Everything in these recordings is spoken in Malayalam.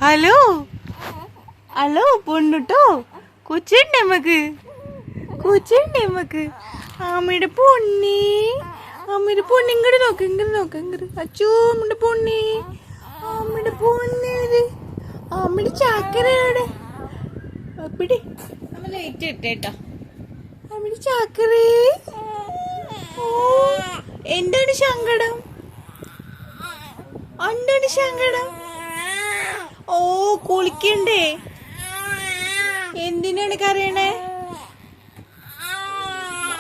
ഹലോ ഹലോ പൊണ്ണുട്ടോ കൊച്ചുണ്ടേ നമുക്ക് അമ്മയുടെ പൊണ്ണി ഇങ്ങോട്ട് നോക്ക് അച്ചോ അമ്മയുടെ പൊണ്ണി അമ്മയുടെ ചാക്കരയുടെ അപ്പിടി നമ്മ ലൈറ്റ് ഇട്ടേട്ടാ അമ്മയുടെ ചാക്കരേ. എന്താണ് സങ്കടം? ഓ കുളിക്കണ്ടേ? എന്തിനാണ് കരയണേ?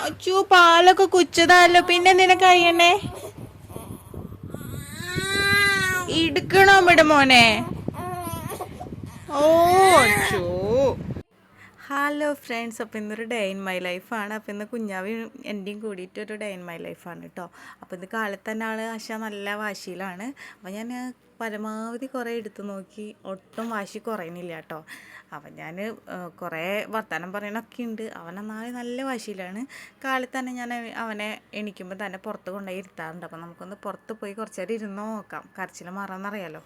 അച്ചോ പാലൊക്കെ കുച്ചതാലോ, പിന്നെ എന്തിനാ കഴിയണേ? ഇടുക്കണോ ഇവിടെ മോനെ? ഓ അച്ചോ. ഹലോ ഫ്രണ്ട്സ്, അപ്പോൾ ഇന്നൊരു ഡേ ഇൻ മൈ ലൈഫാണ്. അപ്പോൾ ഇന്ന് കുഞ്ഞാവും എൻ്റെയും കൂടിയിട്ട് ഒരു ഡേ ഇൻ മൈ ലൈഫാണ് കേട്ടോ. അപ്പോൾ ഇത് കാലത്ത് തന്നെ ആശ നല്ല വാശിയിലാണ്. അപ്പോൾ ഞാൻ പരമാവധി കുറേ എടുത്തു നോക്കി, ഒട്ടും വാശി കുറയുന്നില്ല കേട്ടോ. അപ്പം ഞാൻ കുറേ വർത്തമാനം പറയണൊക്കെ ഉണ്ട്. അവൻ നല്ല വാശിയിലാണ്. കാലത്ത് തന്നെ ഞാൻ അവനെ എണീക്കുമ്പോൾ തന്നെ പുറത്ത് കൊണ്ടുപോയി ഇരുത്താറുണ്ട്. അപ്പോൾ നമുക്കൊന്ന് പുറത്ത് പോയി കുറച്ച് നേരം ഇരുന്ന് നോക്കാം, കരച്ചിൽ മാറാമെന്നറിയാലോ.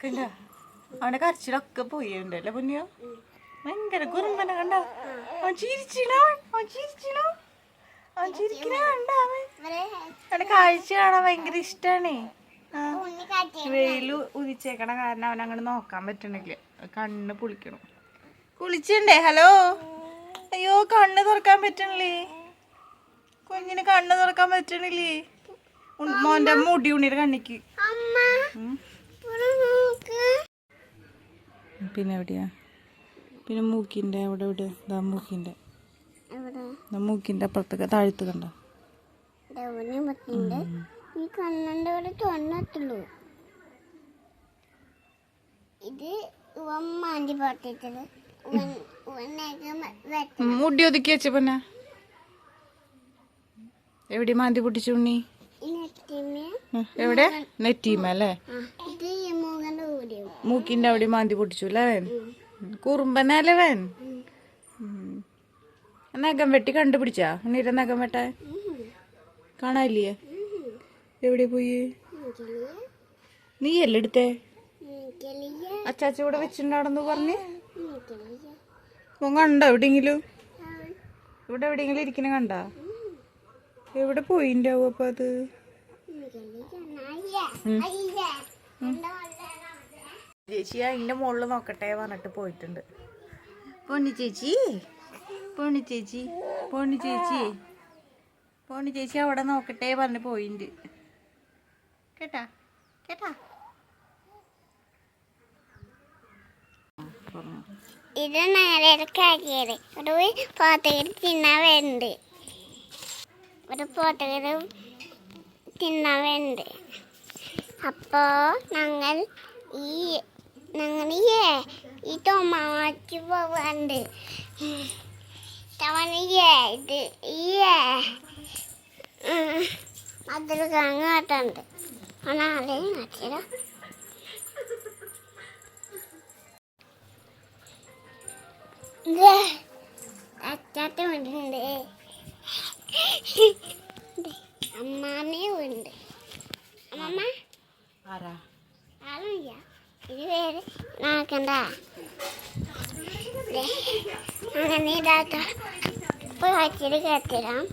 കണ്ടോ അവൻ്റെ കരച്ചിലൊക്കെ പോയിട്ടുണ്ടല്ലേ പൊന്നിയോ? ഭയങ്കര കുറുമ്പനെ കണ്ടോ? അവൻ ചിരിക്കണ അവൻ്റെ കാഴ്ച കാണാൻ ഭയങ്കര ഇഷ്ടമാണേ. വെയില് ഉദിച്ചേക്കണ കാരണം അവൻ അങ്ങോട്ട് നോക്കാൻ പറ്റണില്ല, കണ്ണ് പുളിക്കണം. കുളിച്ചിണ്ടേ? ഹലോ, അയ്യോ കണ്ണ് തുറക്കാൻ പറ്റണില്ലേ കുഞ്ഞിന്? കണ്ണ് തുറക്കാൻ പറ്റണില്ലേ? മോൻ്റെ മുടി ഉണ്ണിയുടെ കണ്ണിക്ക്. പിന്നെ എവിടെയാ? പിന്നെ മൂക്കിൻ്റെ അവിടെ എവിടെ? ഇതാ മൂക്കിൻ്റെ അപ്പുറത്തൊക്കെ താഴ്ത്ത് കണ്ടോ? മുടി ഒതുക്കി വെച്ച പിന്നെ എവിടെ മാന്തി പൊട്ടിച്ചു ഉണ്ണി? എവിടെ? നെറ്റീമല്ലേ? മൂക്കിന്റെ അവിടെ മാന്തി പൊട്ടിച്ചു അല്ലേ വേൻ? കുറുമ്പനല്ലേ വേൻ? നഖം വെട്ടി കണ്ടുപിടിച്ചാ ഉണ്ണീരെ? നഖം വെട്ടാൻ കാണാനില്ലേ? എവിടെ പോയി? നീ എല്ലാം എടുത്തേ? അച്ചാച്ച ഇവിടെ വെച്ചിട്ടുണ്ടാടെന്ന് പറഞ്ഞ് കണ്ടോ? എവിടെയെങ്കിലും ഇവിടെ എവിടെയെങ്കിലും ഇരിക്കണ കണ്ടാ? എവിടെ പോയിണ്ടാവും അപ്പൊ അത്? ചേച്ചി അതിൻ്റെ മുകളിൽ നോക്കട്ടെ പറഞ്ഞിട്ട് പോയിട്ടുണ്ട്. പൊണ്ണി ചേച്ചി അവിടെ നോക്കട്ടെ പറഞ്ഞ് പോയിട്ടുണ്ട്. കേട്ടാ ഇത് നേരെ കാക്കിയത് ഒരു പോത്തകര് തിന്നാൻ വേണ്ട, അപ്പോൾ ഞങ്ങൾ ഈ ടൊമാറ്റോ പോവാണ്ട് ഇത് അതിൽ കാട്ടുണ്ട് നാളെ കാട്ടില്ല. അച്ചാത്ത വീടുണ്ട്, അമ്മാമ്മയും ഉണ്ട്. അമ്മമ്മ ആളില്ല, ഇത് പേര് നോക്കണ്ട. അങ്ങനെ ഇതാക്ക ഇപ്പോൾ വച്ചിട്ട് കേട്ടിരാം.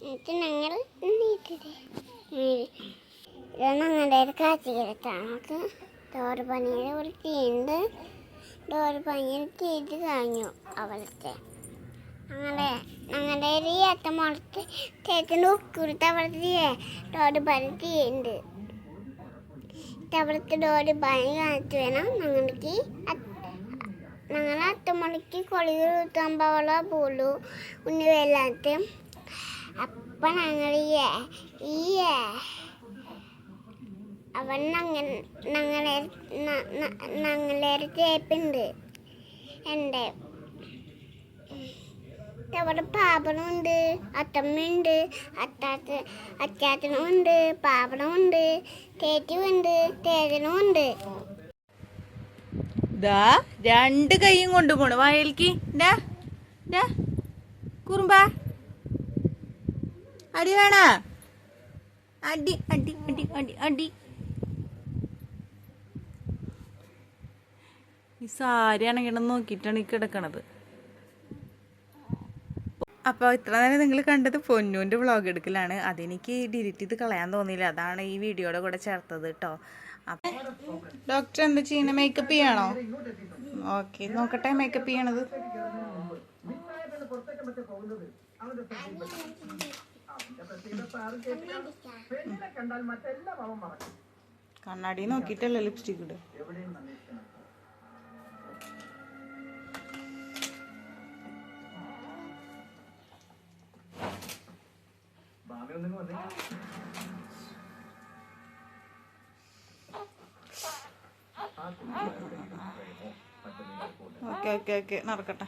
എന്നിട്ട് ഞങ്ങൾ ഞങ്ങളുടെ ഒരു കാച്ചി കിടത്താണ്. നമുക്ക് ഡോറ് പണിയുടെ ഒരു തീണ്ട്, ഡോറ് പണിയിൽ തീറ്റ് കഴിഞ്ഞു അവിടുത്തെ. ഞങ്ങളുടെ ഒരു ഏത്തമുളത്ത് തേച്ചിൻ്റെ ഉക്കുരുത്ത് അവിടുത്തെ ഡോറ് പണി തീയുണ്ട്. അവിടുത്തെ ഡോറ് പണി കാണിച്ചു വേണം ഞങ്ങൾക്ക്. ഞങ്ങൾ 10 മണിക്ക് കൊളിക കൂട്ടാൻ പോളൂ ഉണ്ണി വെള്ളത്ത്. അപ്പം ഞങ്ങൾ അവൻ ഞങ്ങളെ തേപ്പുണ്ട്. എൻ്റെ അവിടെ പാപ്പനുണ്ട്, അത്തമ്മയുണ്ട്, അച്ചാച്ചനുമുണ്ട്, പാപ്പനുമുണ്ട്, തേറ്റുമുണ്ട്, തേജനുമുണ്ട്. ദാ 2 കൈയും കൊണ്ടു പോണു വയൽക്ക്. കുറുമ്പ അടി വേണ അടി അടി അടി അടി അടി. ഈ സാരി ആണെങ്കിൽ നോക്കിയിട്ടാണ് ഈ കിടക്കണത്. അപ്പോൾ ഇത്ര നേരം നിങ്ങൾ കണ്ടത് പൊന്നൂൻ്റെ വ്ളോഗ് എടുക്കലാണ്. അതെനിക്ക് ഡിലീറ്റ് ചെയ്ത് കളയാൻ തോന്നിയില്ല, അതാണ് ഈ വീഡിയോയുടെ കൂടെ ചേർത്തത് കേട്ടോ. അപ്പം ഡോക്ടർ എന്താ ചെയ്യുന്നത്? മേക്കപ്പ് ചെയ്യണോ? ഓക്കെ, നോക്കട്ടെ മേക്കപ്പ് ചെയ്യണത്. കണ്ണാടി നോക്കിയിട്ടല്ലേ ലിപ്സ്റ്റിക് ഇടുക. ഓക്കെ ഓക്കെ ഓക്കെ, നടക്കട്ടെ.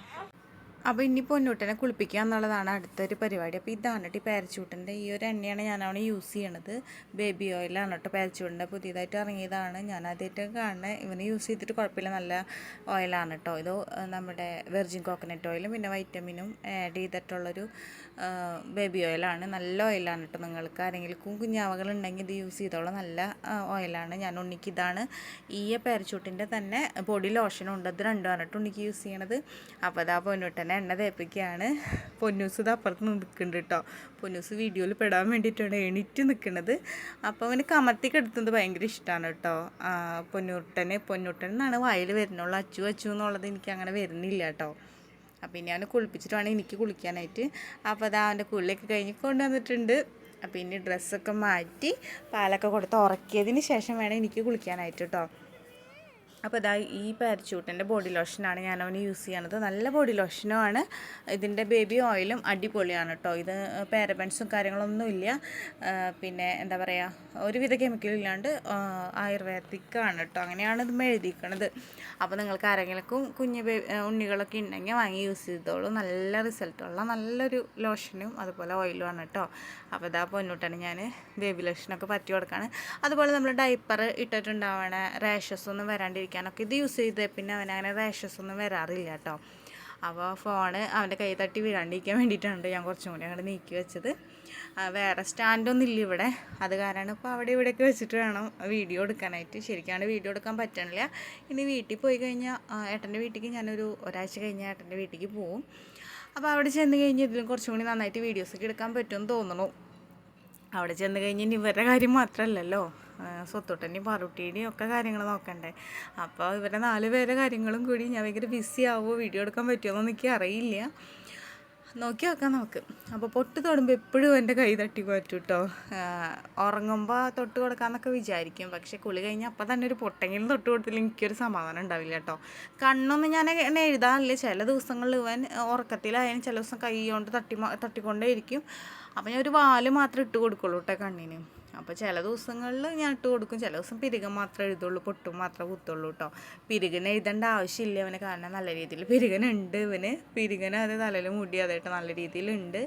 അപ്പോൾ ഇനി പൊന്നൂട്ടനെ കുളിപ്പിക്കുക എന്നുള്ളതാണ് അടുത്തൊരു പരിപാടി. അപ്പോൾ ഇതാണ് കേട്ടോ പാരച്യൂട്ടിൻ്റെ ഈ ഒരു എണ്ണയാണ് ഞാനവിടെ യൂസ് ചെയ്യണത്. ബേബി ഓയിലാണ് കേട്ടോ പാരച്യൂട്ടിൻ്റെ, പുതിയതായിട്ട് ഇറങ്ങിയതാണ്. ഞാൻ ആദ്യമായിട്ട് കാണുന്നത്. ഇവന് യൂസ് ചെയ്തിട്ട് കുഴപ്പമില്ല, നല്ല ഓയിലാണ് കേട്ടോ. ഇത് നമ്മുടെ വെർജിൻ കോക്കനട്ട് ഓയിലും പിന്നെ വൈറ്റമിനും ആഡ് ചെയ്തിട്ടുള്ളൊരു ബേബി ഓയിലാണ്. നല്ല ഓയിലാണ് കേട്ടോ. നിങ്ങൾക്ക് ആരെങ്കിലും കുഞ്ഞാവകളുണ്ടെങ്കിൽ ഇത് യൂസ് ചെയ്തോളാം, നല്ല ഓയിലാണ്. ഞാൻ ഉണ്ണിക്ക് ഇതാണ് ഈ പാരച്യൂട്ടിൻ്റെ തന്നെ ബോഡി ലോഷനും ഉണ്ട്, അത് രണ്ടുമാണ് കേട്ടോ ഉണ്ണിക്ക് യൂസ് ചെയ്യണത്. അപ്പോൾ അതാ പൊന്നൂട്ടനെ എണ്ണ തേപ്പിക്കുകയാണ്. പൊന്നൂസ് ഇത് അപ്പുറത്ത് നിൽക്കുന്നുണ്ട് കേട്ടോ. പൊന്നൂസ് വീഡിയോയിൽ പെടാൻ വേണ്ടിയിട്ടാണ് എണീറ്റ് നിൽക്കുന്നത്. അപ്പോൾ അവന് കമത്തിക്കെടുത്തത് ഭയങ്കര ഇഷ്ടമാണ് കേട്ടോ. പൊന്നൂട്ടൻ എന്നാണ് വായിൽ വരുന്നുള്ളൂ, അച്ചു അച്ചു എന്നുള്ളത് എനിക്ക് അങ്ങനെ വരുന്നില്ല കേട്ടോ. അപ്പോൾ ഇനി അവനെ കുളിപ്പിച്ചിട്ട് വേണം എനിക്ക് കുളിക്കാനായിട്ട്. അപ്പോൾ അതാ അവൻ്റെ കുളിയൊക്കെ കഴിഞ്ഞ് കൊണ്ടുവന്നിട്ടുണ്ട്. അപ്പോൾ ഇനി ഡ്രസ്സൊക്കെ മാറ്റി പാലൊക്കെ കൊടുത്ത് ഉറക്കിയതിന് ശേഷം വേണം എനിക്ക് കുളിക്കാനായിട്ട് കേട്ടോ. അപ്പോൾ ഇതാ ഈ പാരച്യൂട്ടിൻ്റെ ബോഡി ലോഷനാണ് ഞാൻ അവന് യൂസ് ചെയ്യണത്. നല്ല ബോഡി ലോഷനുമാണ്. ഇതിൻ്റെ ബേബി ഓയിലും അടിപൊളിയാണ് കേട്ടോ. ഇത് പാരബൻസും കാര്യങ്ങളൊന്നും ഇല്ല, പിന്നെ എന്താ പറയുക, ഒരുവിധ കെമിക്കലും ഇല്ലാണ്ട് ആയുർവേദിക്കാണ് കേട്ടോ. അങ്ങനെയാണ് ഇത് എഴുതിയിരിക്കണത്. അപ്പോൾ നിങ്ങൾക്ക് ആരെങ്കിലും ഉണ്ണികളൊക്കെ ഉണ്ടെങ്കിൽ വാങ്ങി യൂസ് ചെയ്തോളൂ. നല്ല റിസൾട്ടുള്ള നല്ലൊരു ലോഷനും അതുപോലെ ഓയിലുമാണ് കേട്ടോ. അപ്പോൾ ഇതാ പൊന്നൂട്ടാണ് ഞാൻ ബേബി ലോഷനൊക്കെ പറ്റി കൊടുക്കുകയാണ്. അതുപോലെ നമ്മൾ ഡൈപ്പർ ഇട്ടിട്ടുണ്ടാവണ റാഷസ് ഒന്നും വരാണ്ടിരിക്കാനൊക്കെ ഇത് യൂസ് ചെയ്ത് പിന്നെ അവനങ്ങനെ റാഷസ് ഒന്നും വരാറില്ല കേട്ടോ. അപ്പോൾ ഫോണ് അവൻ്റെ കൈ തട്ടി വീഴാണ്ടിരിക്കാൻ വേണ്ടിയിട്ടാണ് ഞാൻ കുറച്ചും കൂടി അങ്ങോട്ട് നീക്കി വെച്ചത്. വേറെ സ്റ്റാൻഡൊന്നും ഇല്ല ഇവിടെ, അത് കാരണം ഇപ്പോൾ അവിടെ ഇവിടെയൊക്കെ വെച്ചിട്ട് വേണം വീഡിയോ എടുക്കാനായിട്ട്. ശരിക്കാണ് വീഡിയോ എടുക്കാൻ പറ്റണില്ല. ഇനി വീട്ടിൽ പോയി കഴിഞ്ഞാൽ ഏട്ടൻ്റെ വീട്ടിലേക്ക് ഞാനൊരു ഒരാഴ്ച കഴിഞ്ഞാൽ ഏട്ടൻ്റെ വീട്ടിലേക്ക് പോവും. അപ്പോൾ അവിടെ ചെന്ന് കഴിഞ്ഞ് ഇതിലും കുറച്ചും കൂടി നന്നായിട്ട് വീഡിയോസൊക്കെ എടുക്കാൻ പറ്റുമെന്ന് തോന്നുന്നു. അവിടെ ചെന്ന് കഴിഞ്ഞ് ഇനി ഇവരുടെ കാര്യം മാത്രമല്ലല്ലോ, സ്വത്തോട്ടൻ്റെയും പാറുട്ടിയുടെയും ഒക്കെ കാര്യങ്ങൾ നോക്കണ്ടേ. അപ്പോൾ ഇവരുടെ 4 പേരുടെ കാര്യങ്ങളും കൂടി ഞാൻ ഭയങ്കര ബിസി ആവുമോ, വീഡിയോ എടുക്കാൻ പറ്റുമോയെന്നൊന്നും എനിക്ക് അറിയില്ല. നോക്കി നോക്കാം നമുക്ക്. അപ്പോൾ പൊട്ട് തൊടുമ്പോൾ എപ്പോഴും എൻ്റെ കൈ തട്ടി പറ്റും കേട്ടോ. ഉറങ്ങുമ്പോൾ തൊട്ട് കൊടുക്കാമെന്നൊക്കെ വിചാരിക്കും, പക്ഷെ കുളി കഴിഞ്ഞാൽ അപ്പം തന്നെ ഒരു പൊട്ടെങ്കിലും തൊട്ട് കൊടുത്തില്ലെങ്കിൽ എനിക്കൊരു സമാധാനം ഉണ്ടാവില്ല കേട്ടോ. കണ്ണൊന്നും ഞാൻ എഴുതാറില്ല. ചില ദിവസങ്ങളിൽ ഇവൻ ഉറക്കത്തിലായാലും ചില ദിവസം കൈ കൊണ്ട് തട്ടിക്കൊണ്ടേ ഇരിക്കും. അപ്പോൾ ഞാൻ ഒരു വാല് മാത്രമേ ഇട്ട് കൊടുക്കുള്ളൂ കേട്ടോ കണ്ണിന്. അപ്പോൾ ചില ദിവസങ്ങളിൽ ഞാൻ ഇട്ട് കൊടുക്കും, ചില ദിവസം പിരികൻ മാത്രമേ എഴുതുള്ളൂ, പൊട്ടും മാത്രമേ കുത്തുള്ളൂ കേട്ടോ. പിരികൻ എഴുതേണ്ട ആവശ്യമില്ല അവന്, കാരണം നല്ല രീതിയിൽ പിരികനുണ്ട് ഇവന്. പിരികന് അത് തലയിൽ മുടി അതായിട്ട് നല്ല രീതിയിലുണ്ട്.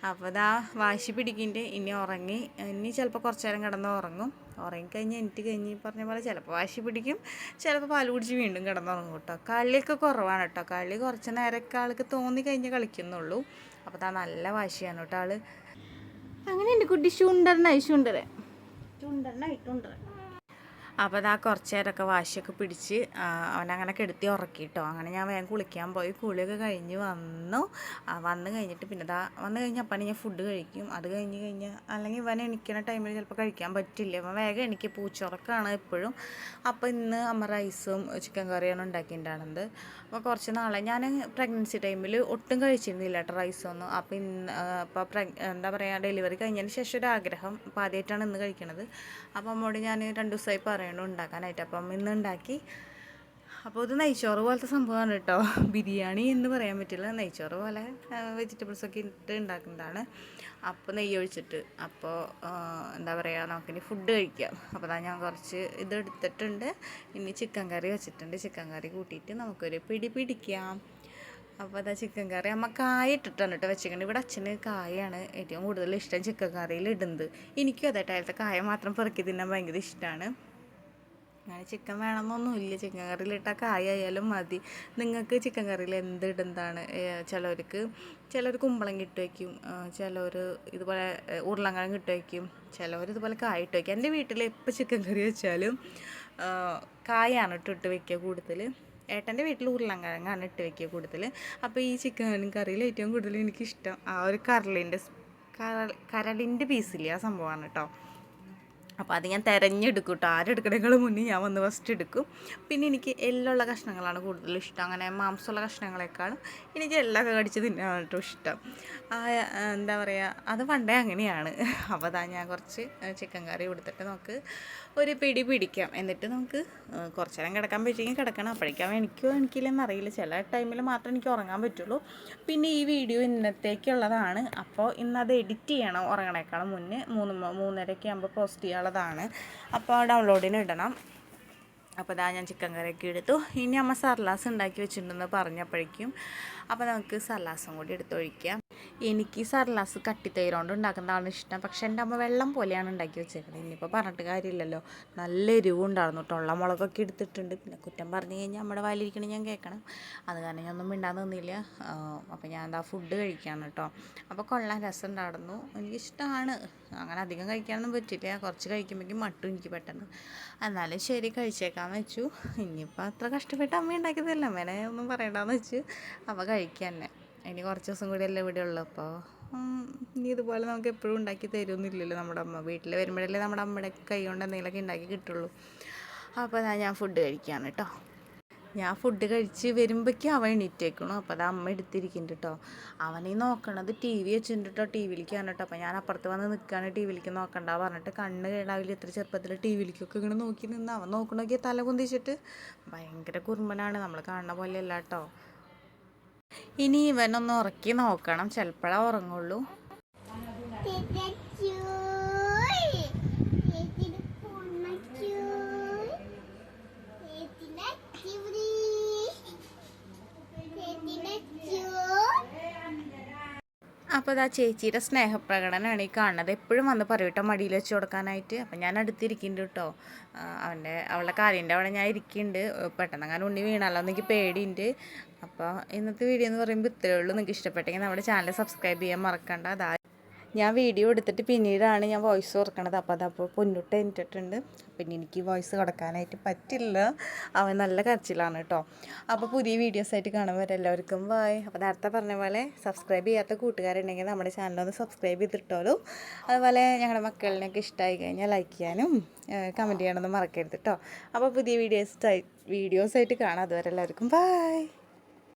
അപ്പോൾ അതാ വാശി പിടിക്കിൻ്റെ ഇനി ഉറങ്ങി. ഇനി ചിലപ്പോൾ കുറച്ച് നേരം കിടന്ന് ഉറങ്ങും. ഉറങ്ങിക്കഴിഞ്ഞ് എനിക്ക് കഴിഞ്ഞ് പറഞ്ഞ പോലെ ചിലപ്പോൾ വാശി പിടിക്കും, ചിലപ്പോൾ പാൽ കുടിച്ച് വീണ്ടും കിടന്നുറങ്ങും കേട്ടോ. കളിയൊക്കെ കുറവാണ് കേട്ടോ. കളി കുറച്ച് നേരമൊക്കെ ആൾക്ക് തോന്നി കഴിഞ്ഞ് കളിക്കുന്നുള്ളൂ. അപ്പോൾ അതാ നല്ല വാശിയാണ് കേട്ടോ ആൾ. അങ്ങനെ എൻ്റെ കുട്ടി ചുണ്ടരനായി. അപ്പോൾ അതാ കുറച്ച് നേരമൊക്കെ വാശിയൊക്കെ പിടിച്ച് അവനങ്ങനെ കെടുത്തി ഉറക്കി കേട്ടോ. അങ്ങനെ ഞാൻ വേഗം കുളിക്കാൻ പോയി. കുളിയൊക്കെ കഴിഞ്ഞ് വന്ന് കഴിഞ്ഞിട്ട് പിന്നെ വന്നു കഴിഞ്ഞാൽ അപ്പം ഞാൻ ഫുഡ് കഴിക്കും. അത് കഴിഞ്ഞാൽ അല്ലെങ്കിൽ ഇവൻ എണിക്കുന്ന ടൈമിൽ ചിലപ്പോൾ കഴിക്കാൻ പറ്റില്ല. അപ്പം വേഗം എനിക്ക് പൂച്ചുറക്കാണ് എപ്പോഴും. അപ്പോൾ ഇന്ന് അമ്മ റൈസും ചിക്കൻ കറിയാണ് ഉണ്ടാക്കിയിട്ടുണ്ടായിരുന്നത്. അപ്പോൾ കുറച്ച് നാളെ ഞാൻ പ്രഗ്നൻസി ടൈമിൽ ഒട്ടും കഴിച്ചിരുന്നില്ല കേട്ടോ റൈസൊന്നും. അപ്പോൾ എന്താ പറയുക, ഡെലിവറി കഴിഞ്ഞതിന് ശേഷം ഒരു ആഗ്രഹം, അപ്പോൾ ആദ്യമായിട്ടാണ് ഇന്ന് കഴിക്കണത്. അപ്പോൾ അമ്മോട് ഞാൻ 2 ദിവസമായി പറയണു ഉണ്ടാക്കാനായിട്ട്. അപ്പം ഇന്ന് ഉണ്ടാക്കി. അപ്പോൾ ഇത് നെയ്ച്ചോറ് പോലത്തെ സംഭവമാണ് കേട്ടോ. ബിരിയാണി എന്ന് പറയാൻ പറ്റില്ല, നെയ്ച്ചോറ് പോലെ വെജിറ്റബിൾസൊക്കെ ഇട്ട് ഉണ്ടാക്കുന്നതാണ്. അപ്പോൾ നെയ്യ് ഒഴിച്ചിട്ട്. അപ്പോൾ എന്താ പറയുക, നമുക്കിനി ഫുഡ് കഴിക്കാം. അപ്പോൾ ഞാൻ കുറച്ച് ഇത് എടുത്തിട്ടുണ്ട്. ഇനി ചിക്കൻ കറി വെച്ചിട്ടുണ്ട്. ചിക്കൻ കറി കൂട്ടിയിട്ട് നമുക്കൊരു പിടിക്കാം. അപ്പോൾ അതാ ചിക്കൻ കറി അമ്മ കായ ഇട്ടിട്ടാണ് കേട്ടോ വെച്ചിട്ടുണ്ട്. ഇവിടെ അച്ഛന് കായാണ് ഏറ്റവും കൂടുതൽ ഇഷ്ടം ചിക്കൻ കറിയിൽ ഇടുന്നത്. എനിക്കും അതായിട്ട് അതിലത്തെ കായ മാത്രം പെറുക്കി തിന്നാൻ ഭയങ്കര ഇഷ്ടമാണ്. അങ്ങനെ ചിക്കൻ വേണമെന്നൊന്നുമില്ല, ചിക്കൻ കറിയിലിട്ടാൽ കായായാലും മതി. നിങ്ങൾക്ക് ചിക്കൻ കറിയിൽ എന്ത് ഇടുന്നതാണ്? ചിലർ കുമ്പളങ്ങ ഇട്ട് വയ്ക്കും, ചിലർ ഇതുപോലെ ഉരുളൻകിഴങ്ങ് ഇട്ട് വയ്ക്കും, ചിലവർ ഇതുപോലെ കായ ഇട്ട് വയ്ക്കും. എൻ്റെ വീട്ടിൽ എപ്പോൾ ചിക്കൻ കറി വെച്ചാലും കായാണ് ഇട്ട് വയ്ക്കുക കൂടുതൽ. ഏട്ടൻ്റെ വീട്ടിൽ ഉരുളൻകിഴങ്ങാണ് ഇട്ട് വയ്ക്കുക കൂടുതൽ. അപ്പോൾ ഈ ചിക്കൻ കറിയിൽ ഏറ്റവും കൂടുതൽ എനിക്കിഷ്ടം ആ ഒരു കരളിൻ്റെ പീസില്ലേ, ആ സംഭവമാണ് കേട്ടോ. അപ്പോൾ അത് ഞാൻ തിരഞ്ഞെടുക്കും കേട്ടോ. ആരെടുക്കണേക്കാളും മുന്നേ ഞാൻ വന്ന് ഫസ്റ്റ് എടുക്കും. പിന്നെ എനിക്ക് എല്ലുള്ള കഷ്ണങ്ങളാണ് കൂടുതൽ ഇഷ്ടം. അങ്ങനെ മാംസമുള്ള കഷ്ണങ്ങളെക്കാളും എനിക്ക് എല്ലൊക്കെ കടിച്ച് തിന്നാണ് കേട്ടോ ഇഷ്ടം. എന്താ പറയുക, അത് പണ്ടേ അങ്ങനെയാണ്. അപ്പോൾ അതാ ഞാൻ കുറച്ച് ചിക്കൻ കറി കൊടുത്തിട്ട് നമുക്ക് ഒരു പിടി പിടിക്കാം. എന്നിട്ട് നമുക്ക് കുറച്ച് നേരം കിടക്കാൻ പറ്റുമെങ്കിൽ കിടക്കണം. അപ്പോഴേക്കും എനിക്കില്ലെന്ന് അറിയില്ല, ചില ടൈമിൽ മാത്രമേ എനിക്ക് ഉറങ്ങാൻ പറ്റുള്ളൂ. പിന്നെ ഈ വീഡിയോ ഇന്നത്തേക്കുള്ളതാണ്. അപ്പോൾ ഇന്നത് എഡിറ്റ് ചെയ്യണം ഉറങ്ങണേക്കാളും മുന്നേ. 3:30 ആകുമ്പോൾ പോസ്റ്റ് ചെയ്യാനുള്ളതാണ്. അപ്പോൾ ഡൗൺലോഡിന് ഇടണം. അപ്പോൾ അതാ ഞാൻ ചിക്കൻ കറിയൊക്കെ എടുത്തു. ഇനി അമ്മ സർലാസ് ഉണ്ടാക്കി വെച്ചിട്ടുണ്ടെന്ന് പറഞ്ഞപ്പോഴേക്കും അപ്പോൾ നമുക്ക് സർലാസും കൂടി എടുത്തൊഴിക്കാം. എനിക്ക് സർലാസ് കട്ടിത്തൈര് കൊണ്ട് ഉണ്ടാക്കുന്നതാണ് ഇഷ്ടം. പക്ഷേ എൻ്റെ അമ്മ വെള്ളം പോലെയാണ് ഉണ്ടാക്കി വെച്ചേക്കുന്നത്. ഇനിയിപ്പോൾ പറഞ്ഞിട്ട് കാര്യമില്ലല്ലോ. നല്ല എരിവും ഉണ്ടായിരുന്നു കേട്ടോ. ഉള്ള മുളകൊക്കെ എടുത്തിട്ടുണ്ട്. പിന്നെ കുറ്റം പറഞ്ഞു കഴിഞ്ഞാൽ നമ്മുടെ വായിലിരിക്കണം, ഞാൻ കേൾക്കണം. അത് കാരണം ഞാൻ ഒന്നും മിണ്ടാൻ നിന്നില്ല. അപ്പോൾ ഞാൻ എന്താ ഫുഡ് കഴിക്കുകയാണ് കേട്ടോ. അപ്പോൾ കൊള്ളാൻ രസം ഉണ്ടായിരുന്നു, എനിക്കിഷ്ടമാണ്. അങ്ങനെ അധികം കഴിക്കാനൊന്നും പറ്റില്ല, കുറച്ച് കഴിക്കുമ്പോഴേക്കും മട്ടും എനിക്ക് പെട്ടെന്ന്. എന്നാലും ശരി കഴിച്ചേക്കാമെന്ന് വെച്ചു. ഇനിയിപ്പോൾ അത്ര കഷ്ടപ്പെട്ട് അമ്മ ഉണ്ടാക്കിയതല്ല, അമ്മേനെ ഒന്നും പറയണ്ടെന്ന് വെച്ചു. അപ്പോൾ കഴിക്കാൻ തന്നെ. ഇനി കുറച്ച് ദിവസം കൂടി അല്ലേ ഇവിടെ ഉള്ളൂ. അപ്പോൾ ഇനി ഇതുപോലെ നമുക്ക് എപ്പോഴും ഉണ്ടാക്കി തരുമൊന്നുമില്ലല്ലോ നമ്മുടെ അമ്മ. വീട്ടിൽ വരുമ്പോഴല്ലേ നമ്മുടെ അമ്മയുടെ കൈ കൊണ്ട് എന്തെങ്കിലുമൊക്കെ ഉണ്ടാക്കി കിട്ടുള്ളൂ. അപ്പോൾ ഞാൻ ഫുഡ് കഴിക്കുകയാണ് കേട്ടോ. ഞാൻ ഫുഡ് കഴിച്ച് വരുമ്പോഴേക്കും അവൻ എണീറ്റേക്കണം. അപ്പോൾ അത് അമ്മ എടുത്തിരിക്കുന്നുണ്ട് കേട്ടോ. അവനീ നോക്കണത് TV വെച്ചിട്ടുണ്ട് കേട്ടോ, TV വിളിക്കാണ് കേട്ടോ. അപ്പോൾ ഞാൻ അപ്പുറത്ത് വന്ന് നിൽക്കുകയാണ്, TV വിളിക്ക് നോക്കണ്ട പറഞ്ഞിട്ട്. കണ്ണ് കേടാവില്ല ഇത്ര ചെറുപ്പത്തിൽ TV വിളിക്കൊക്കെ ഇങ്ങനെ നോക്കി നിന്ന് അവൻ നോക്കണമൊക്കെ തല കുന്തിച്ചിട്ട്. ഭയങ്കര കുറുമ്പനാണ്, നമ്മൾ കാണുന്ന പോലെയല്ല കേട്ടോ. ഇനി ഇവനൊന്ന് ഉറക്കി നോക്കണം, ചിലപ്പോഴേ ഉറങ്ങുള്ളൂ. അപ്പോൾ അതാ ചേച്ചിയുടെ സ്നേഹപ്രകടനമാണ് ഈ കാണുന്നത്. എപ്പോഴും വന്ന് പറയും കേട്ടോ മടിയിൽ വെച്ച് കൊടുക്കാനായിട്ട്. അപ്പം ഞാൻ അടുത്തിരിക്കുന്നുണ്ട് കേട്ടോ. അവളുടെ കാലിൻ്റെ അവിടെ ഞാൻ ഇരിക്കുന്നുണ്ട്. പെട്ടെന്ന് അങ്ങനെ ഉണ്ണി വീണല്ലോ എനിക്ക് പേടിയുണ്ട്. അപ്പോൾ ഇന്നത്തെ വീഡിയോ എന്ന് പറയുമ്പോൾ ഇത്രയേ ഉള്ളൂ. നിങ്ങൾക്ക് ഇഷ്ടപ്പെട്ടെങ്കിൽ നമ്മുടെ ചാനൽ സബ്സ്ക്രൈബ് ചെയ്യാൻ മറക്കണ്ട. അതാ ഞാൻ വീഡിയോ എടുത്തിട്ട് പിന്നീടാണ് ഞാൻ വോയിസ് ഓർക്കണത്. അപ്പോൾ പൊന്നുട്ട് എണീറ്റിട്ടുണ്ട്. പിന്നെ എനിക്ക് വോയിസ് കൊടുക്കാനായിട്ട് പറ്റില്ല, അവൻ നല്ല കരച്ചിലാണ് കേട്ടോ. അപ്പോൾ പുതിയ വീഡിയോസായിട്ട് കാണുമ്പോൾ എല്ലാവർക്കും ബൈ. അപ്പോൾ നേരത്തെ പറഞ്ഞ പോലെ സബ്സ്ക്രൈബ് ചെയ്യാത്ത കൂട്ടുകാരുണ്ടെങ്കിൽ നമ്മുടെ ചാനലൊന്ന് സബ്സ്ക്രൈബ് ചെയ്തിട്ടോളൂ. അതുപോലെ ഞങ്ങളുടെ മക്കളിനൊക്കെ ഇഷ്ടമായി കഴിഞ്ഞാൽ ലൈക്ക് ചെയ്യാനും കമൻറ്റ് ചെയ്യാനൊന്നും മറക്കരുത് കേട്ടോ. അപ്പോൾ പുതിയ വീഡിയോസായിട്ട് കാണാം. അതുവരെ എല്ലാവർക്കും ബൈ.